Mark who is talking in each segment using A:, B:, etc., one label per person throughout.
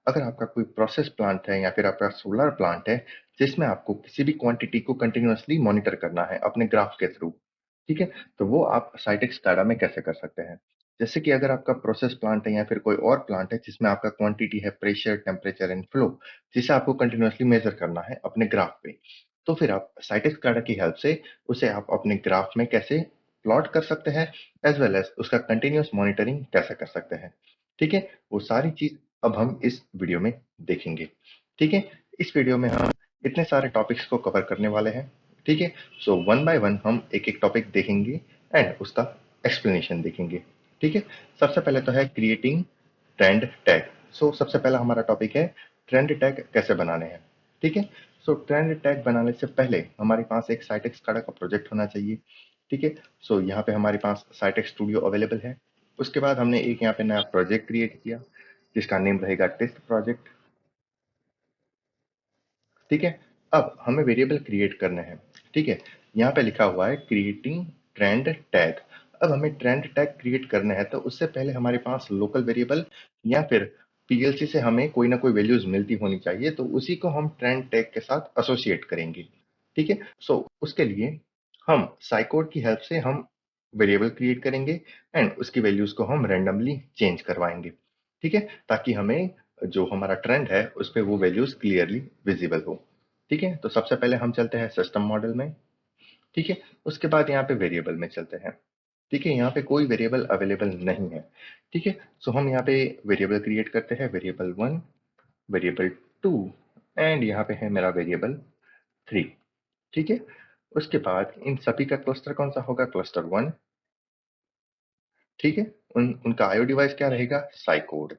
A: अगर आपका कोई प्रोसेस प्लांट है या फिर आपका सोलर प्लांट है, जिसमें आपको किसी भी क्वांटिटी को कंटिन्यूअसली मॉनिटर करना है अपने ग्राफ के थ्रू, ठीक है? तो वो आप साइटेक्स स्काडा में कैसे कर सकते हैं? जैसे कि अगर आपका प्रोसेस प्लांट है या फिर कोई और प्लांट है जिसमें आपका क्वांटिटी है प्रेशर, टेम्परेचर एंड फ्लो, जिसे आपको कंटिन्यूअसली मेजर करना है अपने ग्राफ पे, तो फिर आप साइटेक्स स्काडा की हेल्प से उसे आप अपने ग्राफ में कैसे प्लॉट कर सकते हैं, एज वेल एज उसका कंटिन्यूअस मॉनिटरिंग कैसे कर सकते हैं। ठीक है? वो सारी चीज अब हम इस वीडियो में देखेंगे। ठीक है? इस वीडियो में हम इतने सारे टॉपिक्स को कवर करने वाले हैं। ठीक है? सो वन बाय वन हम एक एक टॉपिक देखेंगे एंड उसका एक्सप्लेनेशन देखेंगे। ठीक है? सबसे पहले तो है क्रिएटिंग ट्रेंड टैग। सो सबसे पहला हमारा टॉपिक है ट्रेंड टैग कैसे बनाने हैं। ठीक है? सो ट्रेंड टैग बनाने से पहले हमारे पास एक साइटेक्स स्काडा का प्रोजेक्ट होना चाहिए। ठीक है? सो यहाँ पे हमारे पास साइटेक्स स्टूडियो अवेलेबल है। उसके बाद हमने एक यहाँ पे नया प्रोजेक्ट क्रिएट किया जिसका नेम रहेगा टेस्ट प्रोजेक्ट। ठीक है? अब हमें वेरिएबल क्रिएट करने हैं। ठीक है? यहाँ पे लिखा हुआ है क्रिएटिंग ट्रेंड टैग। अब हमें ट्रेंड टैग क्रिएट करने हैं तो उससे पहले हमारे पास लोकल वेरिएबल या फिर पीएलसी से हमें कोई ना कोई वैल्यूज मिलती होनी चाहिए, तो उसी को हम ट्रेंड टैग के साथ एसोसिएट करेंगे। ठीक है? सो उसके लिए हम साइकोड की हेल्प से हम वेरिएबल क्रिएट करेंगे एंड उसकी वैल्यूज को हम रैंडमली चेंज करवाएंगे। ठीक है? ताकि हमें जो हमारा ट्रेंड है उस पे वो वैल्यूज क्लियरली विजिबल हो। ठीक है? तो सबसे पहले हम चलते हैं सिस्टम मॉडल में। ठीक है? उसके बाद यहाँ पे वेरिएबल में चलते हैं। ठीक है? यहाँ पे कोई वेरिएबल अवेलेबल नहीं है। ठीक है? सो हम यहाँ पे वेरिएबल क्रिएट करते हैं, वेरिएबल 1, वेरिएबल 2 एंड यहाँ पे है मेरा वेरिएबल 3। ठीक है? उसके बाद इन सभी का क्लस्टर कौन सा होगा? क्लस्टर 1। ठीक है? उनका आईओ डिवाइस क्या रहेगा? साइकोड।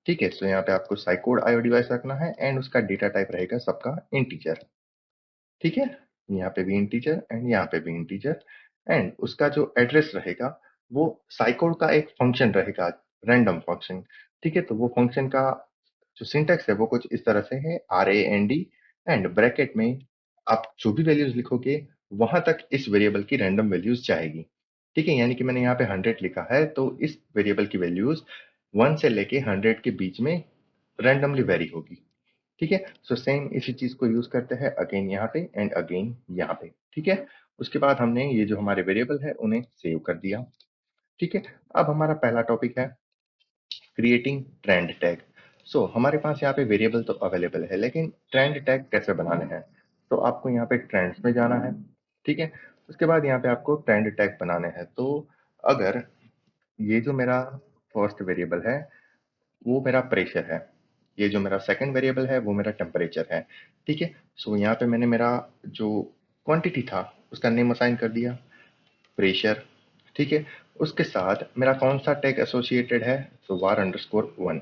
A: ठीक है? सो यहाँ पे आपको साइकोड आईओ डिवाइस रखना है एंड उसका डेटा टाइप रहेगा सबका इंटीजर। ठीक है? यहाँ पे भी इंटीजर एंड यहाँ पे भी इंटीजर एंड उसका जो एड्रेस रहेगा वो साइकोड का एक फंक्शन रहेगा, रैंडम फंक्शन। ठीक है? तो वो फंक्शन का जो सिंटैक्स है वो कुछ इस तरह से है, RAND एंड ब्रैकेट में आप जो भी वैल्यूज लिखोगे वहां तक इस वेरिएबल की रैंडम वैल्यूज जाएगी। ठीक है? यानी कि मैंने यहाँ पे 100 लिखा है तो इस वेरिएबल की वैल्यूज 1 से लेके 100 के बीच में रैंडमली वेरी होगी। ठीक है? सो सेम इसी चीज को यूज करते हैं अगेन यहाँ पे एंड अगेन यहाँ पे। ठीक है? उसके बाद हमने ये जो हमारे वेरिएबल है उन्हें सेव कर दिया। ठीक है? अब हमारा पहला टॉपिक है क्रिएटिंग ट्रेंड टैग। सो हमारे पास यहाँ पे वेरिएबल तो अवेलेबल है लेकिन ट्रेंड टैग कैसे बनाने हैं? तो आपको यहाँ पे ट्रेंड्स में जाना है। ठीक है? उसके बाद यहाँ पे आपको ट्रेंड टैग बनाने हैं। तो अगर ये जो मेरा फर्स्ट वेरिएबल है वो मेरा प्रेशर है, ये जो मेरा सेकंड वेरिएबल है वो मेरा टेम्परेचर है। ठीक है? सो यहाँ पे मैंने मेरा जो क्वांटिटी था उसका नेम असाइन कर दिया प्रेशर। ठीक है? उसके साथ मेरा कौन सा टैग एसोसिएटेड है? तो वार अंडरस्कोर 1।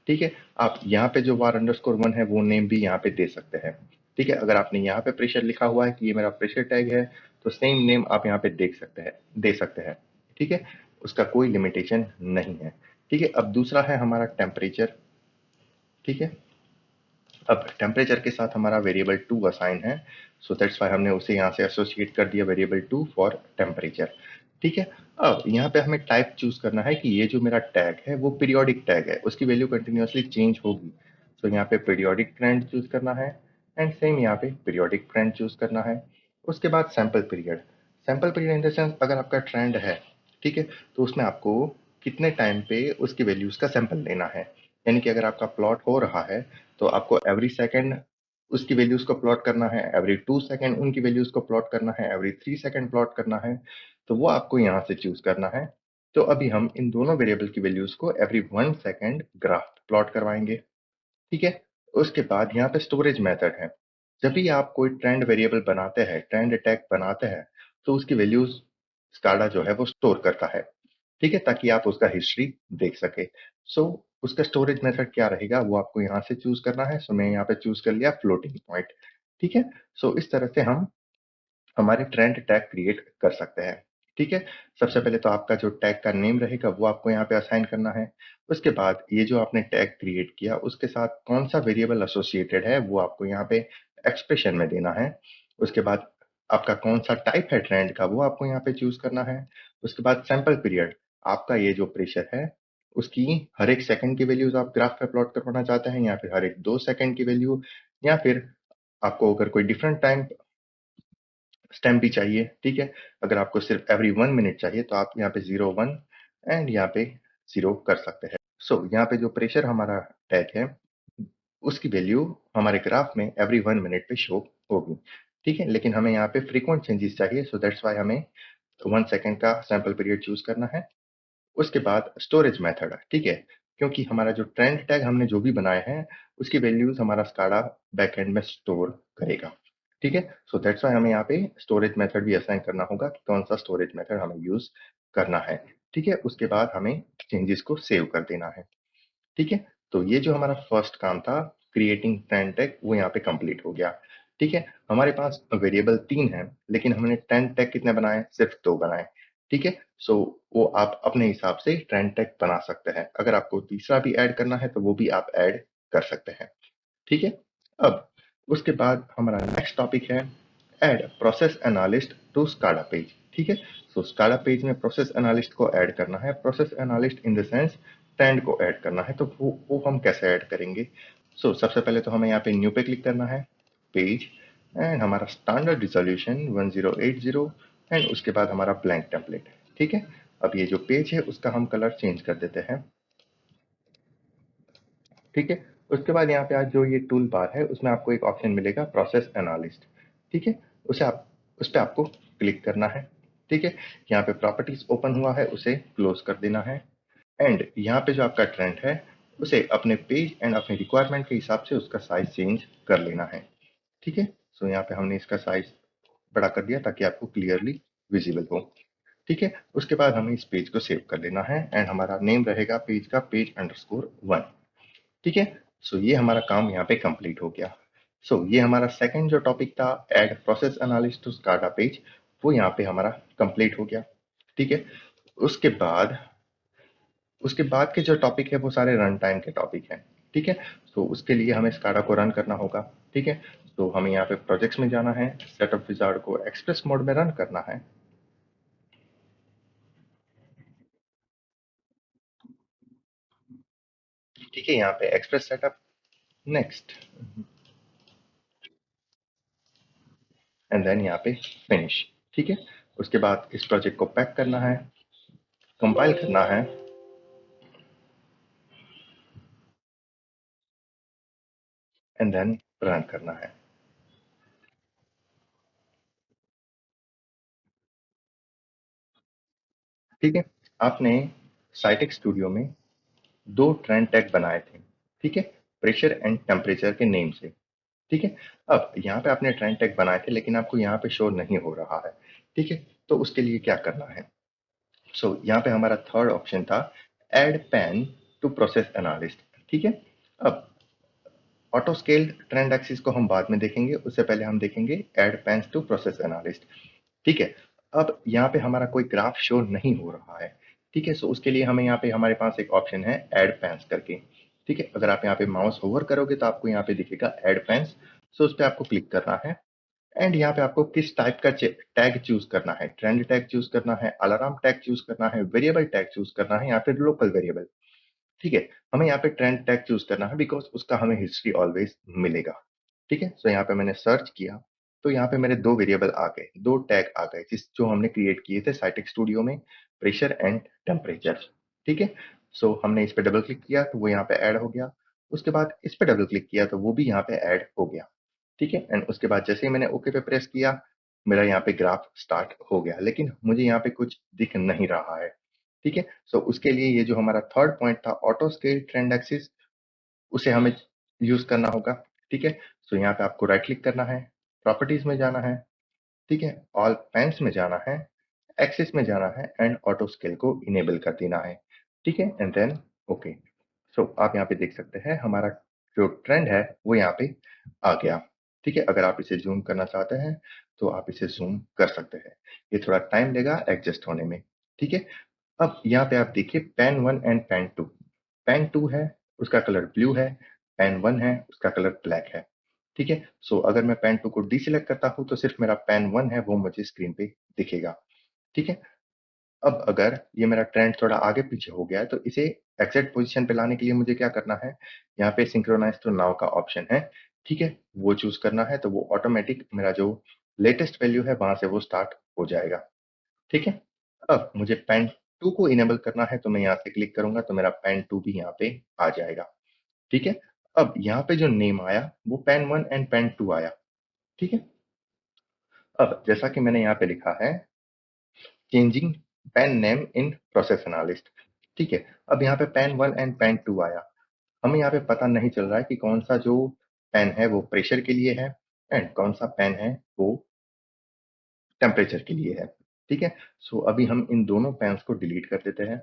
A: ठीक है? आप यहाँ पे जो वार अंडरस्कोर 1 है वो नेम भी यहाँ पे दे सकते हैं। ठीक है? अगर आपने यहाँ पे प्रेशर लिखा हुआ है कि ये मेरा प्रेशर टैग है तो सेम नेम आप यहाँ पे देख सकते हैं, दे सकते हैं। ठीक है? उसका कोई लिमिटेशन नहीं है। ठीक है? अब दूसरा है हमारा टेम्परेचर। ठीक है? अब टेम्परेचर के साथ हमारा वेरिएबल 2 असाइन है, सो दैट्स व्हाई हमने उसे यहाँ से एसोसिएट कर दिया वेरिएबल 2 फॉर टेम्परेचर। ठीक है? अब यहाँ पे हमें टाइप चूज करना है कि ये जो मेरा टैग है वो पीरियोडिक टैग है, उसकी वैल्यू कंटिन्यूअसली चेंज होगी। तो यहाँ पे पीरियोडिक ट्रेंड चूज करना है एंड सेम यहाँ पे पीरियोडिक ट्रेंड चूज करना है। उसके बाद sample period. Sample period in the sense अगर आपका ट्रेंड है, ठीक है, तो उसमें आपको कितने टाइम पे उसकी वैल्यूज का सैंपल लेना है। यानी कि अगर आपका प्लॉट हो रहा है तो आपको एवरी सेकंड उसकी वैल्यूज को प्लॉट करना है, एवरी 2 सेकंड उनकी वैल्यूज को प्लॉट करना है, एवरी 3 सेकंड प्लॉट करना है। तो वो आपको यहाँ से चूज करना है। तो अभी हम इन दोनों वेरिएबल की वैल्यूज को एवरी 1 सेकंड ग्राफ प्लॉट करवाएंगे। ठीक है? उसके बाद यहाँ पे स्टोरेज मेथड है। जब भी आप कोई ट्रेंड वेरिएबल बनाते हैं, ट्रेंड टैग बनाते हैं, तो उसकी वैल्यूज स्काडा जो है वो स्टोर करता है। ठीक है? ताकि आप उसका हिस्ट्री देख सके। सो उसका स्टोरेज मेथड क्या रहेगा वो आपको यहाँ से चूज करना है। सो मैं यहाँ पे चूज कर लिया फ्लोटिंग पॉइंट। ठीक है? सो इस तरह से हम हमारे ट्रेंड टैग क्रिएट कर सकते हैं। ठीक है? सबसे पहले तो आपका जो टैग का नेम रहेगा वो आपको यहाँ पे असाइन करना है। उसके बाद ये जो आपने टैग क्रिएट किया उसके साथ कौन सा वेरिएबल एसोसिएटेड है वो आपको यहाँ पे एक्सप्रेशन में देना है। उसके बाद आपका कौन सा टाइप है ट्रेंड का वो आपको यहाँ पे चूज करना है। उसके बाद सैंपल पीरियड, आपका ये जो प्रेशर है उसकी हर एक सेकंड की वैल्यूज आप ग्राफ पे प्लॉट करवाना चाहते हैं, या फिर हर एक 2 सेकंड की वैल्यू, या फिर आपको अगर कोई डिफरेंट टाइम स्टैम्प भी चाहिए, ठीक है। अगर आपको सिर्फ एवरी 1 मिनट चाहिए तो आप यहाँ पे 0 1 एंड यहाँ पे 0 कर सकते हैं। सो यहाँ पे जो प्रेशर हमारा टैग है उसकी वैल्यू हमारे ग्राफ में एवरी 1 मिनट पे शो होगी, ठीक है। लेकिन हमें यहाँ पे फ्रीक्वेंट चेंजेस चाहिए, सो दैट्स वाई हमें 1 सेकंड का सैंपल पीरियड चूज करना है। उसके बाद स्टोरेज मेथड, ठीक है, क्योंकि हमारा जो ट्रेंड टैग हमने जो भी बनाए हैं उसकी वैल्यूज हमारा स्काडा बैकएंड में स्टोर करेगा, ठीक है। सो दैट्स वाई हमें यहाँ पे स्टोरेज मेथड भी असाइन करना होगा कि कौन सा स्टोरेज मेथड हमें यूज करना है, ठीक है। उसके बाद हमें चेंजेस को सेव कर देना है, ठीक है। तो ये जो हमारा फर्स्ट काम था क्रिएटिंग ट्रेंड टैग, वो यहाँ पे कंप्लीट हो गया, ठीक है। हमारे पास वेरिएबल 3 है, लेकिन हमने ट्रेंड टैग कितने बनाए, सिर्फ 2 बनाए, ठीक है। सो वो आप अपने हिसाब से ट्रेंड टैग बना सकते हैं। अगर आपको तीसरा भी ऐड करना है तो वो भी आप ऐड कर सकते हैं, ठीक है। अब उसके बाद हमारा नेक्स्ट टॉपिक है add process analyst to SCADA page, ठीक है। सो स्काडा पेज में प्रोसेस एनालिस्ट को ऐड करना है। Process analyst in the sense trend को ऐड करना है। तो वो हम कैसे ऐड करेंगे? सो सबसे पहले तो हमें यहाँ पे न्यू पे क्लिक करना है, पेज, एंड हमारा स्टैंडर्ड रिजोल्यूशन 1080 एंड उसके बाद हमारा ब्लैंक टेम्पलेट, ठीक है। अब ये जो पेज है उसका हम कलर चेंज कर देते हैं, ठीक है। उसके बाद यहाँ पे आज जो ये टूल बार है उसमें आपको एक ऑप्शन मिलेगा प्रोसेस एनालिस्ट, ठीक है। उसे आप उस पर आपको क्लिक करना है, ठीक है। यहाँ पे प्रॉपर्टीज ओपन हुआ है उसे क्लोज कर देना है, एंड यहाँ पे जो आपका ट्रेंड है उसे अपने पेज एंड अपने रिक्वायरमेंट के हिसाब से उसका साइज चेंज कर लेना है, ठीक है। सो यहाँ पे हमने इसका साइज बड़ा कर दिया ताकि आपको क्लियरली विजिबल हो, ठीक है। उसके बाद हमें इस पेज को सेव कर लेना है एंड हमारा नेम रहेगा पेज का page_1, ठीक है। सो ये हमारा काम यहाँ पे कंप्लीट हो गया। सो ये हमारा सेकंड जो टॉपिक था add process analyst to SCADA page, वो यहाँ पे हमारा कंप्लीट हो गया, ठीक है। उसके बाद उसके बाद के जो टॉपिक है वो सारे रन टाइम के टॉपिक हैं, ठीक है। तो उसके लिए हमें स्काडा को रन करना होगा, ठीक है। तो हमें यहाँ पे प्रोजेक्ट्स में जाना है, सेटअप विजार्ड को एक्सप्रेस मोड में रन करना है, ठीक है। यहाँ पे express setup, next, and then यहाँ पे फिनिश, ठीक है। उसके बाद इस प्रोजेक्ट को पैक करना है, कंपाइल करना है, एंड देन रन करना है, ठीक है। आपने साइटेक स्टूडियो में 2 ट्रेंड टैग बनाए थे, ठीक है, प्रेशर एंड टेम्परेचर के नेम से, ठीक है। अब यहाँ पे आपने ट्रेंड टैग बनाए थे लेकिन आपको यहाँ पे शो नहीं हो रहा है, ठीक है। तो उसके लिए क्या करना है? सो यहाँ पे हमारा थर्ड ऑप्शन था add pane to process analyst, ठीक है। अब ऑटो स्केल्ड ट्रेंड एक्सिस को हम बाद में देखेंगे, उससे पहले हम देखेंगे add pane to process analyst, ठीक है। अब यहाँ पे हमारा कोई ग्राफ शो नहीं हो रहा है, ठीक है। सो उसके लिए हमें यहाँ पे हमारे पास एक ऑप्शन है एड पैंस करके, ठीक है। अगर आप यहाँ पे माउस होवर करोगे तो आपको यहाँ पे दिखेगा एड पैंस, सो उस पर आपको क्लिक करना है, एंड यहाँ पे आपको किस टाइप का टैग चूज करना है, ट्रेंड टैग चूज करना है, अलार्म टैग चूज करना है, वेरिएबल टैग चूज करना है, या फिर लोकल वेरिएबल, ठीक है। हमें यहाँ पे ट्रेंड टैग चूज करना है बिकॉज उसका हमें हिस्ट्री ऑलवेज मिलेगा, ठीक है। सो यहाँ पे मैंने सर्च किया तो यहाँ पे मेरे 2 वेरिएबल आ गए, 2 टैग आ गए जिस जो हमने क्रिएट किए थे साइटेक स्टूडियो में, प्रेशर एंड टेम्परेचर, ठीक है। सो हमने इस पे डबल क्लिक किया तो वो यहाँ पे ऐड हो गया, उसके बाद इस पे डबल क्लिक किया तो वो भी यहाँ पे ऐड हो गया, ठीक है। एंड उसके बाद जैसे ही मैंने ओके पे प्रेस किया मेरा यहाँ पे ग्राफ स्टार्ट हो गया, लेकिन मुझे यहाँ पे कुछ दिख नहीं रहा है, ठीक है। सो उसके लिए ये जो हमारा थर्ड पॉइंट था ऑटो स्केल ट्रेंड एक्सिस, उसे हमें यूज करना होगा, ठीक है। सो यहाँ पे आपको राइट क्लिक करना है, प्रॉपर्टीज में जाना है, ठीक है, ऑल पैन्स में जाना है, एक्सिस में जाना है एंड ऑटो स्केल को इनेबल कर देना है, ठीक है, एंड देन ओके। सो आप यहाँ पे देख सकते हैं हमारा जो ट्रेंड है वो यहाँ पे आ गया, ठीक है। अगर आप इसे जूम करना चाहते हैं तो आप इसे जूम कर सकते हैं, ये थोड़ा टाइम लेगा एडजस्ट होने में, ठीक है। अब यहाँ पे आप देखिए पेन 1 एंड पेन 2, पेन 2 है उसका कलर ब्लू है, पेन 1 है उसका कलर ब्लैक है, ठीक है। सो अगर मैं पेन 2 को डीसिलेक्ट करता हूं तो सिर्फ मेरा पेन 1 है वो मुझे स्क्रीन पे दिखेगा, ठीक है। अब अगर ये मेरा ट्रेंड थोड़ा आगे पीछे हो गया है तो इसे एग्जैक्ट पोजीशन पे लाने के लिए मुझे क्या करना है, यहाँ पे सिंक्रोनाइज टू नाउ का ऑप्शन है, ठीक है, वो चूज करना है, तो वो ऑटोमेटिक मेरा जो लेटेस्ट वैल्यू है वहां से वो स्टार्ट हो जाएगा। ठीक है, अब मुझे पेन 2 को इनेबल करना है, तो मैं यहाँ से क्लिक करूंगा तो मेरा पेन 2 भी यहाँ पे आ जाएगा। ठीक है, अब यहाँ पे जो नेम आया वो पेन 1 एंड पेन 2 आया। ठीक है, अब जैसा कि मैंने यहाँ पे लिखा है changing pane name in process analyst. ठीक है, अब यहाँ पे पेन 1 एंड पेन 2 आया, हमें यहाँ पे पता नहीं चल रहा है कि कौन सा जो पेन है वो प्रेशर के लिए है एंड कौन सा पेन है वो टेम्परेचर के लिए है। ठीक है, सो अभी हम इन दोनों पेन्स को डिलीट कर देते हैं।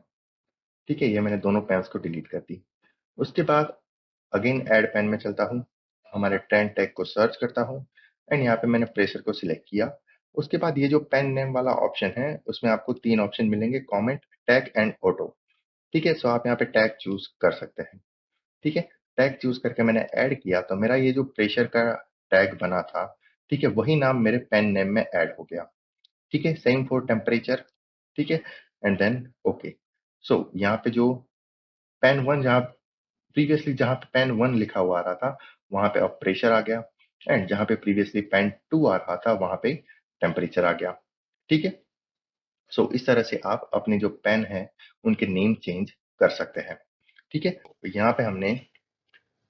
A: ठीक है, ये मैंने दोनों पेन्स को डिलीट कर दी। उसके बाद अगेन ऐड पेन में चलता हूँ, हमारे ट्रेंड टैग को सर्च करता हूँ एंड यहाँ पे मैंने प्रेशर को सिलेक्ट किया। उसके बाद ये जो पेन नेम वाला ऑप्शन है उसमें आपको 3 ऑप्शन मिलेंगे, कमेंट, टैग एंड ऑटो। ठीक है, सो आप यहाँ पे टैग चूज कर सकते हैं। ठीक है, टैग चूज करके मैंने ऐड किया तो मेरा ये जो प्रेशर का टैग बना था, ठीक है, वही नाम मेरे पेन नेम में ऐड हो गया। ठीक है, सेम फॉर टेम्परेचर। ठीक है, एंड देन ओके। सो यहाँ पे जो पेन 1 जहाँ प्रीवियसली जहाँ पे पेन 1 लिखा हुआ आ रहा था वहां पे अब प्रेशर आ गया एंड जहाँ पे प्रीवियसली पेन 2 आ रहा था वहां पे टेम्परेचर आ गया। ठीक है, सो इस तरह से आप अपने जो पेन है उनके नेम चेंज कर सकते हैं। ठीक है, तो यहाँ पे हमने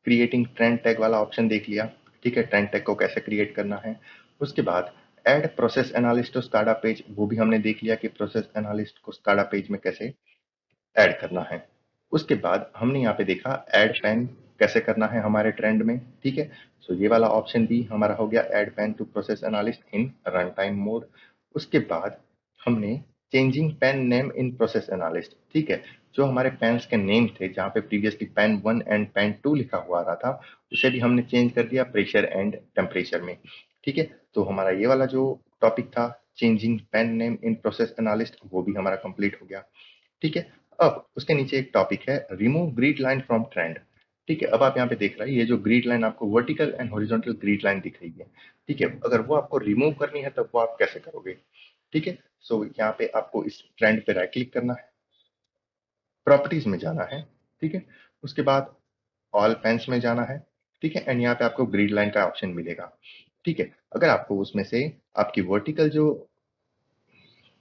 A: क्रिएटिंग ट्रेंड टैग वाला ऑप्शन देख लिया। ठीक है, ट्रेंड टैग को कैसे क्रिएट करना है। उसके बाद add process analyst to SCADA page, वो भी हमने देख लिया कि प्रोसेस एनालिस्ट को स्काडा पेज में कैसे ऐड करना है। उसके बाद हमने यहाँ पे देखा ऐड पेन कैसे करना है हमारे ट्रेंड में। ठीक है, सो ये वाला ऑप्शन भी हमारा हो गया, add pane to process analyst in run time mode. उसके बाद हमने changing pane name in process analyst. ठीक है, जो हमारे पेन्स के नेम थे जहाँ पे प्रीवियसली पेन 1 एंड पेन 2 लिखा हुआ रहा था उसे भी हमने चेंज कर दिया प्रेशर एंड टेम्परेचर में। ठीक है, तो हमारा ये वाला जो टॉपिक था changing pane name in process analyst वो भी हमारा कंप्लीट हो गया। ठीक है, अब उसके नीचे एक टॉपिक है remove grid line from trend. ठीक है, अब आप यहाँ पे देख रहे हैं ये जो ग्रिड लाइन आपको vertical and horizontal grid line दिख रही है। ठीक है, अगर वो आपको रिमूव करनी है तब वो आप कैसे करोगे। ठीक है, सो यहाँ पे आपको इस ट्रेंड पे राइट क्लिक करना है, प्रॉपर्टीज में जाना है। ठीक है, उसके बाद ऑल पेन्स में जाना है। ठीक है, एंड यहाँ पे आपको ग्रिड लाइन का ऑप्शन मिलेगा। ठीक है, अगर आपको उसमें से आपकी वर्टिकल जो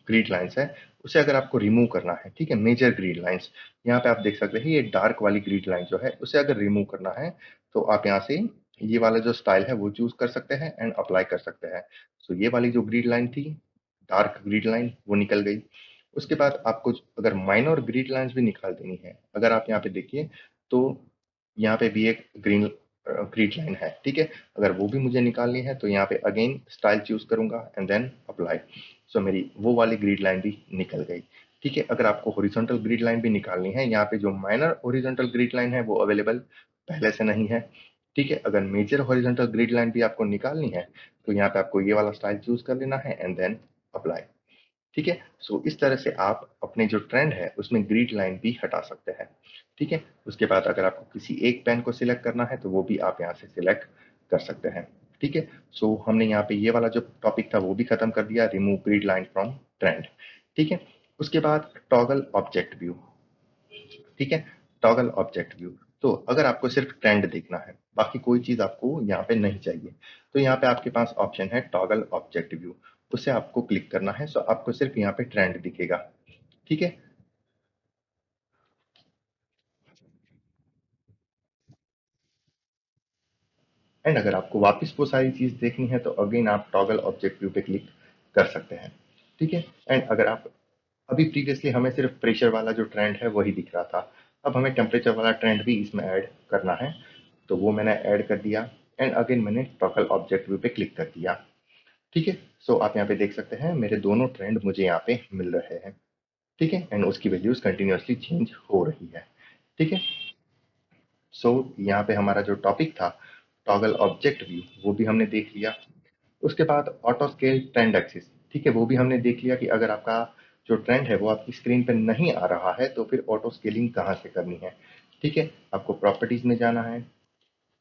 A: ग्रिड लाइंस है उसे अगर आपको रिमूव करना है, ठीक है, मेजर ग्रिड लाइंस, यहाँ पे आप देख सकते हैं ये डार्क वाली ग्रिड लाइन जो है उसे अगर रिमूव करना है तो आप यहाँ से ये वाला जो स्टाइल है वो चूज कर सकते हैं एंड अप्लाई कर सकते हैं। सो ये वाली जो ग्रिड लाइन थी डार्क ग्रिड लाइन वो निकल गई। उसके बाद आपको अगर माइनर ग्रिड लाइंस भी निकाल देनी है, अगर आप यहाँ पे देखिए तो यहाँ पे भी एक ग्रीन ग्रिड लाइन है। ठीक है, अगर वो भी मुझे निकालनी है तो यहाँ पे अगेन स्टाइल चूज करूंगा एंड देन अप्लाई। सो मेरी वो वाली ग्रिड लाइन भी निकल गई। ठीक है, अगर आपको हॉरिजॉन्टल ग्रिड लाइन भी निकालनी है, यहाँ पे जो माइनर हॉरिजॉन्टल ग्रिड लाइन है वो अवेलेबल पहले से नहीं है। ठीक है, अगर मेजर हॉरिजॉन्टल ग्रिड लाइन भी आपको निकालनी है तो यहाँ पे आपको ये वाला स्टाइल चूज कर लेना है एंड देन अप्लाई। ठीक है, सो इस तरह से आप अपने जो ट्रेंड है उसमें ग्रिड लाइन भी हटा सकते हैं। ठीक है, उसके बाद अगर आपको किसी एक पेन को सिलेक्ट करना है तो वो भी आप यहाँ से सिलेक्ट कर सकते हैं। ठीक है, सो हमने यहाँ पे ये वाला जो टॉपिक था वो भी खत्म कर दिया, remove grid line from trend. ठीक है, उसके बाद टॉगल ऑब्जेक्ट व्यू। ठीक है, टॉगल ऑब्जेक्ट व्यू, तो अगर आपको सिर्फ ट्रेंड देखना है बाकी कोई चीज आपको यहाँ पे नहीं चाहिए तो यहाँ पे आपके पास ऑप्शन है टॉगल ऑब्जेक्ट व्यू, उसे आपको क्लिक करना है। सो आपको सिर्फ यहाँ पे ट्रेंड दिखेगा। ठीक है, एंड अगर आपको वापस वो सारी चीज देखनी है तो अगेन आप टॉगल ऑब्जेक्ट व्यू पे क्लिक कर सकते हैं। ठीक है, एंड अगर आप अभी प्रीवियसली हमें सिर्फ प्रेशर वाला जो ट्रेंड है वही दिख रहा था, अब हमें टेम्परेचर वाला ट्रेंड भी इसमें ऐड करना है, तो वो मैंने ऐड कर दिया एंड अगेन मैंने टॉगल ऑब्जेक्ट व्यू पे क्लिक कर दिया। ठीक है, सो आप यहाँ पे देख सकते हैं मेरे दोनों ट्रेंड मुझे यहाँ पे मिल रहे हैं। ठीक है, एंड उसकी वैल्यूज कंटिन्यूअसली चेंज हो रही है। ठीक है, सो यहाँ पे हमारा जो टॉपिक था टॉगल ऑब्जेक्ट व्यू वो भी हमने देख लिया। उसके बाद ऑटो स्केल ट्रेंड एक्सिस, ठीक है, वो भी हमने देख लिया कि अगर आपका जो ट्रेंड है वो आपकी स्क्रीन पर नहीं आ रहा है तो फिर ऑटो स्केलिंग कहाँ से करनी है। ठीक है, आपको प्रॉपर्टीज में जाना है,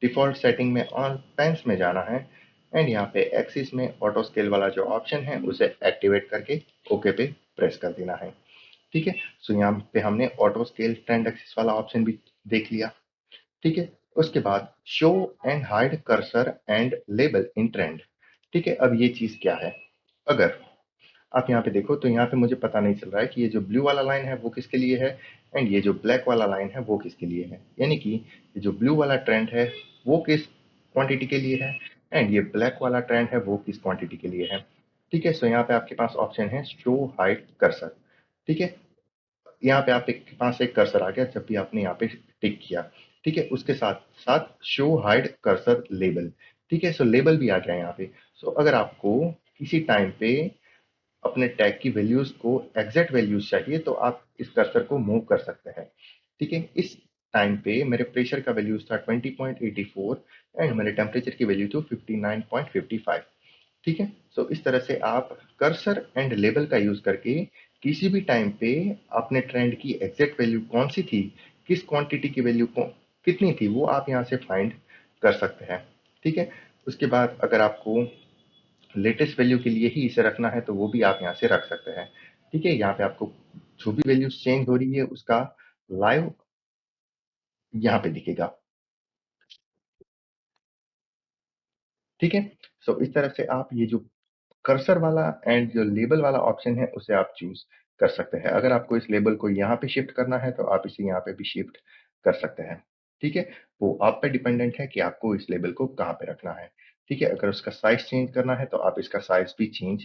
A: डिफॉल्ट सेटिंग में ऑन पेन्स में जाना है एंड यहाँ पे एक्सिस में ऑटो स्केल वाला जो ऑप्शन है उसे एक्टिवेट करके ओके पे प्रेस कर देना है। ठीक है। सो यहाँ पे हमने ऑटो स्केल ट्रेंड एक्सिस वाला ऑप्शन भी देख लिया। ठीक है। उसके बाद show and hide cursor and label in trend. ठीक है। अब ये चीज क्या है, अगर आप यहाँ पे देखो तो यहाँ पे मुझे पता नहीं चल रहा है कि ये जो ब्लू वाला लाइन है वो किसके लिए है एंड ये जो ब्लैक वाला लाइन है वो किसके लिए है। यानी कि ये जो ब्लू वाला ट्रेंड है वो किस क्वांटिटी के लिए है एंड ये ब्लैक वाला ट्रेंड है वो किस क्वांटिटी के लिए है। ठीक है। सो यहाँ पे आपके पास ऑप्शन है शो हाइड कर्सर। ठीक है। यहाँ पे आपके पास एक कर्सर आ गया जब भी आपने यहाँ पे टिक किया। ठीक है। उसके साथ साथ शो हाइड कर्सर लेबल। ठीक है। सो लेबल भी आ गया यहाँ पे। सो अगर आपको किसी टाइम पे अपने टैग की वैल्यूज को एग्जैक्ट वैल्यूज चाहिए तो आप इस कर्सर को मूव कर सकते हैं। ठीक है। इस टाइम पे मेरे प्रेशर का वैल्यूज था 20.84 एंड मेरे टेम्परेचर की वैल्यू थी 59.55। ठीक है। सो इस तरह से आप कर्सर एंड लेबल का यूज करके किसी भी टाइम पे अपने ट्रेंड की एग्जैक्ट वैल्यू कौन सी थी, किस क्वांटिटी की वैल्यू को कितनी थी, वो आप यहाँ से फाइंड कर सकते हैं। ठीक है। उसके बाद अगर आपको लेटेस्ट वैल्यू के लिए ही इसे रखना है तो वो भी आप यहाँ से रख सकते हैं। ठीक है। यहाँ पे आपको जो भी वैल्यूज चेंज हो रही है उसका लाइव यहाँ पे दिखेगा। ठीक है। सो इस तरह से आप ये जो कर्सर वाला एंड जो लेबल वाला ऑप्शन है उसे आप चूज कर सकते हैं। अगर आपको इस लेबल को यहाँ पे शिफ्ट करना है तो आप इसे यहाँ पे भी शिफ्ट कर सकते हैं। ठीक है। वो आप पे डिपेंडेंट है कि आपको इस लेबल को कहाँ पे रखना है। ठीक है। अगर उसका साइज चेंज करना है तो आप इसका साइज भी चेंज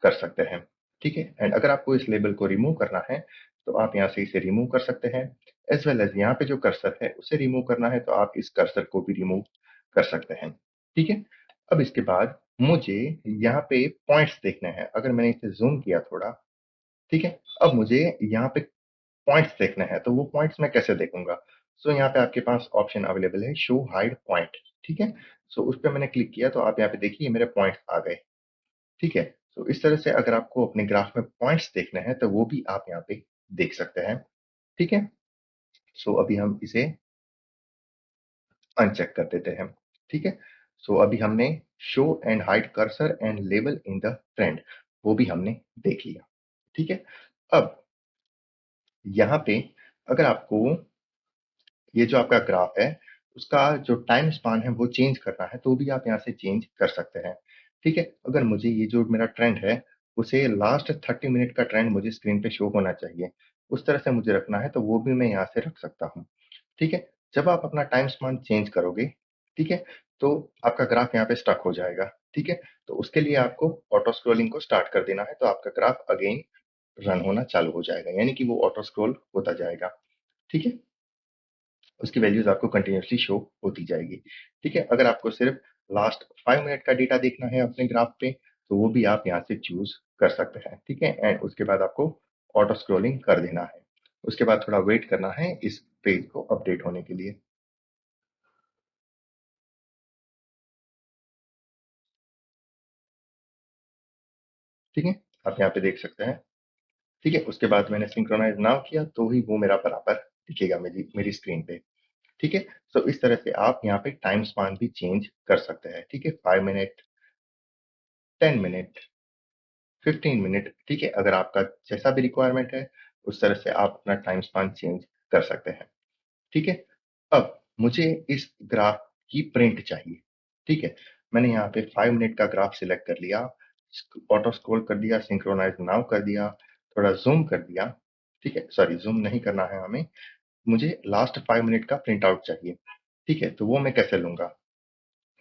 A: कर सकते हैं। ठीक है। एंड अगर आपको इस लेबल को रिमूव करना है तो आप यहाँ से इसे रिमूव कर सकते हैं। एज वेल एज यहाँ पे जो कर्सर है उसे रिमूव करना है तो आप इस कर्सर को भी रिमूव कर सकते हैं। ठीक है। अब इसके बाद मुझे यहाँ पे पॉइंट्स देखने हैं। अगर मैंने इसे जूम किया थोड़ा, ठीक है, अब मुझे यहाँ पे पॉइंट्स देखना है तो वो पॉइंट्स मैं कैसे देखूंगा। सो यहाँ पे आपके पास ऑप्शन अवेलेबल है शो हाइड पॉइंट। ठीक है। सो उस पर मैंने क्लिक किया तो आप यहाँ पे देखिए मेरे पॉइंट्स आ गए। ठीक है। तो इस तरह से अगर आपको अपने ग्राफ में पॉइंट्स देखने हैं तो वो भी आप यहाँ पे देख सकते हैं। ठीक है। सो अभी हम इसे अनचेक कर देते हैं। ठीक है। सो अभी हमने show and hide cursor and label in the trend वो भी हमने देख लिया। ठीक है। अब यहाँ पे अगर आपको ये जो आपका ग्राफ है उसका जो टाइम स्पान है वो चेंज करना है तो भी आप यहाँ से चेंज कर सकते हैं। ठीक है। अगर मुझे ये जो मेरा ट्रेंड है उसे लास्ट 30 मिनट का ट्रेंड मुझे स्क्रीन पे शो होना चाहिए, उस तरह से मुझे रखना है तो वो भी मैं यहाँ से रख सकता हूँ। ठीक है। जब आप अपना टाइम स्पान चेंज करोगे, ठीक है, तो आपका ग्राफ यहाँ पे स्टक हो जाएगा। ठीक है। तो उसके लिए आपको ऑटो स्क्रोलिंग को स्टार्ट कर देना है तो आपका ग्राफ अगेन रन होना चालू हो जाएगा, यानी कि वो ऑटो स्क्रोल होता जाएगा। ठीक है। उसकी वैल्यूज आपको कंटिन्यूसली शो होती जाएगी। ठीक है। अगर आपको सिर्फ लास्ट 5 मिनट का डेटा देखना है अपने ग्राफ पे तो वो भी आप यहाँ से चूज कर सकते हैं। ठीक है। एंड उसके बाद आपको ऑटो स्क्रोलिंग कर देना है। उसके बाद थोड़ा वेट करना है इस पेज को अपडेट होने के लिए। ठीक है। आप यहाँ पे देख सकते हैं। ठीक है। उसके बाद मैंने सिंक्रोनाइज नाउ किया तो ही वो मेरा बराबर दिखेगा मेरी मेरी स्क्रीन पे। ठीक है। सो इस तरह से आप यहाँ पे टाइम स्पान भी चेंज कर सकते हैं। ठीक है। 5 मिनट, 10 मिनट, 15 मिनट। ठीक है। अगर आपका जैसा भी रिक्वायरमेंट है उस तरह से आप अपना टाइम स्पान चेंज कर सकते हैं। ठीक है। अब मुझे इस ग्राफ की प्रिंट चाहिए। ठीक है। मैंने यहाँ पे 5 मिनट का ग्राफ सिलेक्ट कर लिया, ऑटो स्क्रॉल कर दिया, सिंक्रोनाइज नाउ कर दिया, थोड़ा जूम कर दिया। ठीक है। सॉरी, जूम नहीं करना है हमें, मुझे लास्ट 5 मिनट का प्रिंट आउट चाहिए। ठीक है। तो वो मैं कैसे लूंगा।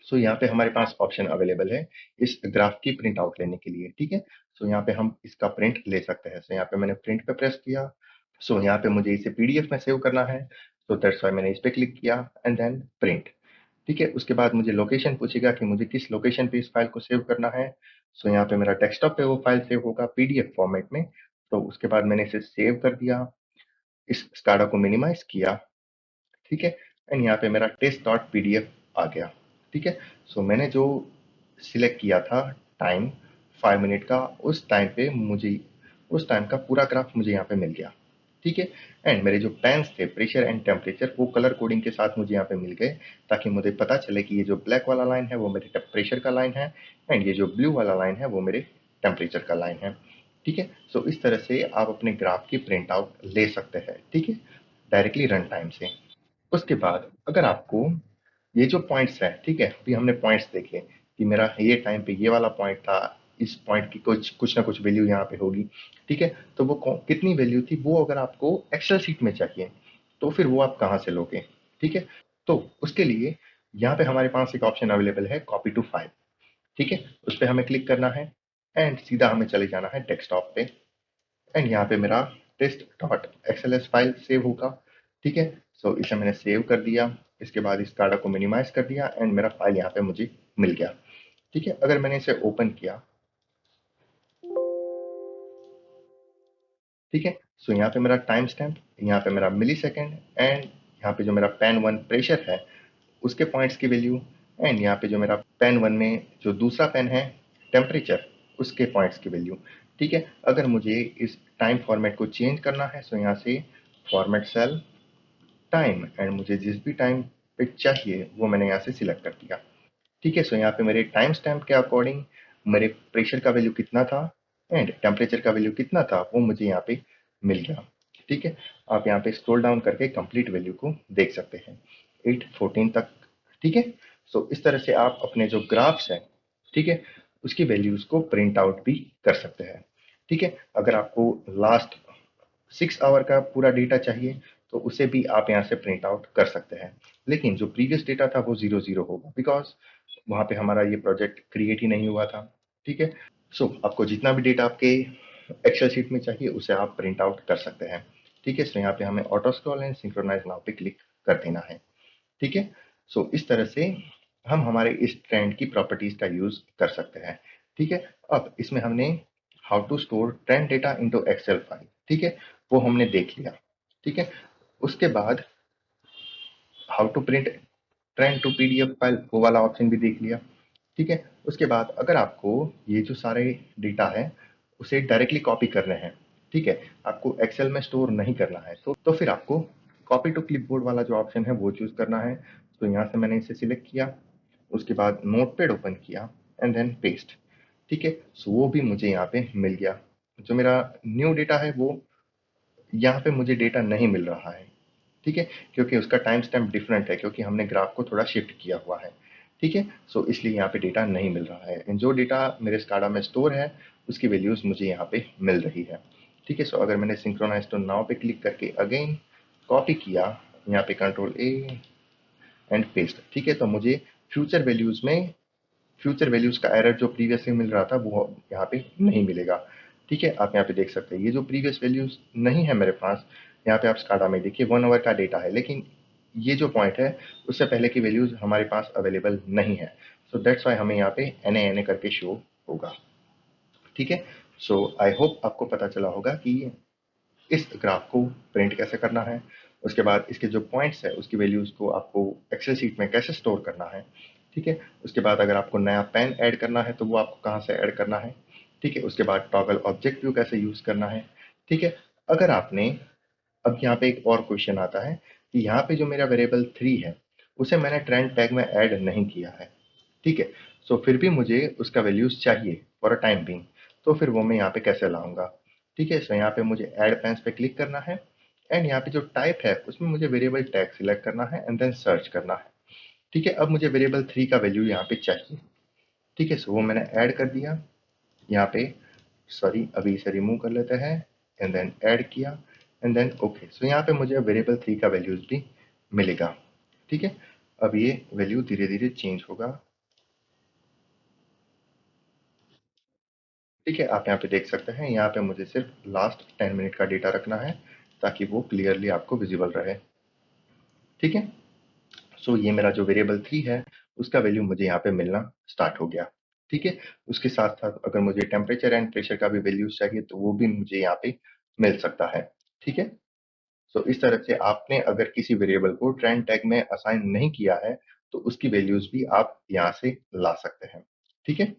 A: सो यहाँ पे हमारे पास ऑप्शन अवेलेबल है इस ग्राफ की प्रिंट आउट लेने के लिए। ठीक है। सो यहाँ पे हम इसका प्रिंट ले सकते हैं। सो यहाँ पे मैंने प्रिंट पे प्रेस किया। सो यहाँ पे मुझे इसे पीडीएफ में सेव करना है तो दैट्स व्हाई मैंने इस पे क्लिक किया एंड देन प्रिंट। ठीक है। उसके बाद मुझे लोकेशन पूछेगा कि मुझे किस लोकेशन पे इस फाइल को सेव करना है। सो यहाँ पे मेरा डेस्कटॉप पे वो फाइल सेव होगा पीडीएफ फॉर्मेट में। तो उसके बाद मैंने इसे सेव कर दिया, इस स्काडा को मिनिमाइज किया। ठीक है। एंड यहाँ पे मेरा टेस्ट डॉट पीडीएफ आ गया। ठीक है। सो मैंने जो सिलेक्ट किया था टाइम 5 मिनट का, उस टाइम पे मुझे उस टाइम का पूरा ग्राफ मुझे यहाँ पे मिल गया। ठीक है। एंड मेरे जो पेन्स थे प्रेशर एंड टेम्परेचर वो कलर कोडिंग के साथ मुझे यहाँ पे मिल गए, ताकि मुझे पता चले कि ये जो ब्लैक वाला लाइन है वो मेरे प्रेशर का लाइन है एंड ये जो ब्लू वाला लाइन है वो मेरे टेम्परेचर का लाइन है। ठीक है। सो इस तरह से आप अपने ग्राफ की प्रिंट आउट ले सकते हैं, ठीक है, डायरेक्टली रन टाइम से। उसके बाद अगर आपको ये जो पॉइंट्स हैं, ठीक है, अभी हमने पॉइंट्स देखे कि मेरा ये टाइम पे ये वाला पॉइंट था, इस पॉइंट की कुछ कुछ ना कुछ वैल्यू यहाँ पे होगी, ठीक है। तो वो कितनी वैल्यू थी वो अगर आपको एक्सेल शीट में चाहिए तो फिर वो आप कहाँ से लोगे, ठीक है। तो उसके लिए यहाँ पे हमारे पास एक ऑप्शन अवेलेबल है, कॉपी टू फाइल, ठीक है। उस पर हमें क्लिक करना है एंड सीधा हमें चले जाना है डेस्कटॉप पे एंड यहाँ पे मेरा test dot XLS file save होगा, ठीक है। सो इसे मैंने सेव कर दिया। इसके बाद इस कार्ड को मिनिमाइज कर दिया एंड मेरा फाइल यहाँ पे मुझे मिल गया, ठीक है। अगर मैंने इसे ओपन किया, ठीक है, सो यहाँ पे मेरा टाइम स्टैम्प, यहाँ पे मेरा मिली सेकेंड एंड यहाँ पे जो मेरा पेन वन प्रेशर है उसके पॉइंट्स की वैल्यू एंड यहाँ पे जो मेरा पेन वन में जो दूसरा पेन है टेम्परेचर उसके पॉइंट्स की वैल्यू, ठीक है। अगर मुझे इस टाइम फॉर्मेट को चेंज करना है सो यहाँ से फॉर्मेट सेल टाइम एंड मुझे जिस भी टाइम पे चाहिए वो मैंने यहाँ से सिलेक्ट कर दिया, ठीक है। सो यहाँ पे मेरे टाइम स्टैम्प के अकॉर्डिंग मेरे प्रेशर का वैल्यू कितना था एंड टेम्परेचर का वैल्यू कितना था वो मुझे यहाँ पे मिल गया, ठीक है। आप यहाँ पे स्क्रॉल डाउन करके कंप्लीट वैल्यू को देख सकते हैं 814 तक, ठीक है। सो इस तरह से आप अपने जो ग्राफ्स हैं, ठीक है, उसकी वैल्यूज को प्रिंट आउट भी कर सकते हैं, ठीक है। अगर आपको लास्ट 6 आवर का पूरा डेटा चाहिए तो उसे भी आप यहाँ से प्रिंट आउट कर सकते हैं, लेकिन जो प्रीवियस डेटा था वो 00 होगा बिकॉज वहां पे हमारा ये प्रोजेक्ट क्रिएट ही नहीं हुआ था, ठीक है। सो आपको जितना भी डेटा आपके एक्सेल शीट में चाहिए उसे आप प्रिंट आउट कर सकते हैं, ठीक है। सो यहाँ पे हमें auto scroll and synchronize now पे क्लिक कर देना है, ठीक है। सो इस तरह से हम हमारे इस ट्रेंड की प्रॉपर्टीज का यूज कर सकते हैं, ठीक है। अब इसमें हमने how to store trend data into Excel file, ठीक है, वो हमने देख लिया, ठीक है। उसके बाद how to print trend to PDF file वो वाला ऑप्शन भी देख लिया, ठीक है। उसके बाद अगर आपको ये जो सारे डेटा है उसे डायरेक्टली कॉपी करने हैं, ठीक है, आपको एक्सेल में स्टोर नहीं करना है तो फिर आपको कॉपी टू क्लिपबोर्ड वाला जो ऑप्शन है वो चूज करना है। तो यहाँ से मैंने इसे सिलेक्ट किया, उसके बाद नोटपैड ओपन किया एंड देन पेस्ट, ठीक है। सो वो भी मुझे यहाँ पे मिल गया। जो मेरा न्यू डेटा है वो यहाँ पे मुझे डेटा नहीं मिल रहा है, ठीक है, क्योंकि उसका टाइम स्टैम्प डिफरेंट है क्योंकि हमने ग्राफ को थोड़ा शिफ्ट किया हुआ है, ठीक है। सो इसलिए यहाँ पे डेटा नहीं मिल रहा है एंड जो डेटा मेरे स्काडा में स्टोर है उसकी वैल्यूज मुझे यहाँ पे मिल रही है, ठीक है। सो अगर मैंने सिंक्रोनाइज टू नाउ पे क्लिक करके अगेन कॉपी किया, यहाँ पे कंट्रोल ए एंड पेस्ट, ठीक है, तो मुझे फ्यूचर वैल्यूज में फ्यूचर वैल्यूज का एरर जो प्रीवियसली मिल रहा था वो यहाँ पे नहीं मिलेगा, ठीक है। आप यहाँ पे देख सकते हैं ये जो प्रीवियस वैल्यूज नहीं है मेरे पास, यहाँ पे आप स्काडा में देखिए 1 आवर का डेटा है लेकिन ये जो पॉइंट है उससे पहले की वैल्यूज हमारे पास अवेलेबल नहीं है। सो दैट्स वाई हमें यहाँ पे एन ए करके शो होगा, ठीक है। सो आई होप आपको पता चला होगा कि इस ग्राफ को प्रिंट कैसे करना है, उसके बाद इसके जो पॉइंट्स है उसकी वैल्यूज को आपको एक्सेल शीट में कैसे स्टोर करना है, ठीक है। उसके बाद अगर आपको नया पेन ऐड करना है तो वो आपको कहाँ से ऐड करना है, ठीक है। उसके बाद टॉगल ऑब्जेक्ट व्यू कैसे यूज करना है, ठीक है। अगर आपने अब यहाँ पे एक और क्वेश्चन आता है कि यहाँ पे जो मेरा वेरिएबल 3 है उसे मैंने ट्रेंड टैग में ऐड नहीं किया है, ठीक है। सो फिर भी मुझे उसका वैल्यूज चाहिए फॉर अ टाइम बिंग, तो फिर वो मैं यहाँ पे कैसे लाऊंगा, ठीक है। सो यहाँ पे मुझे ऐड पेन्स पे क्लिक करना है एंड यहाँ पे जो टाइप है उसमें मुझे वेरिएबल टैग सिलेक्ट करना है एंड देन सर्च करना है, ठीक है। अब मुझे वेरिएबल 3 का वैल्यू यहाँ पे चाहिए, ठीक है। सो वो मैंने ऐड कर दिया यहाँ पे, सॉरी अभी इसे रिमूव कर लेते हैं एंड देन ऐड किया एंड देन ओके। सो यहाँ पे मुझे वेरिएबल 3 का वैल्यूज भी मिलेगा, ठीक है। अब ये वैल्यू धीरे धीरे चेंज होगा, ठीक है। आप यहाँ पे देख सकते हैं यहाँ पे मुझे सिर्फ लास्ट 10 मिनट का डेटा रखना है ताकि वो क्लियरली आपको विजिबल रहे, ठीक है। सो ये मेरा जो वेरिएबल 3 है उसका वैल्यू मुझे यहाँ पे मिलना स्टार्ट हो गया, ठीक है। उसके साथ साथ अगर मुझे टेम्परेचर एंड प्रेशर का भी वैल्यूज चाहिए तो वो भी मुझे यहाँ पे मिल सकता है, ठीक है। सो इस तरह से आपने अगर किसी वेरिएबल को ट्रेंड टैग में असाइन नहीं किया है तो उसकी वैल्यूज भी आप यहाँ से ला सकते हैं, ठीक है,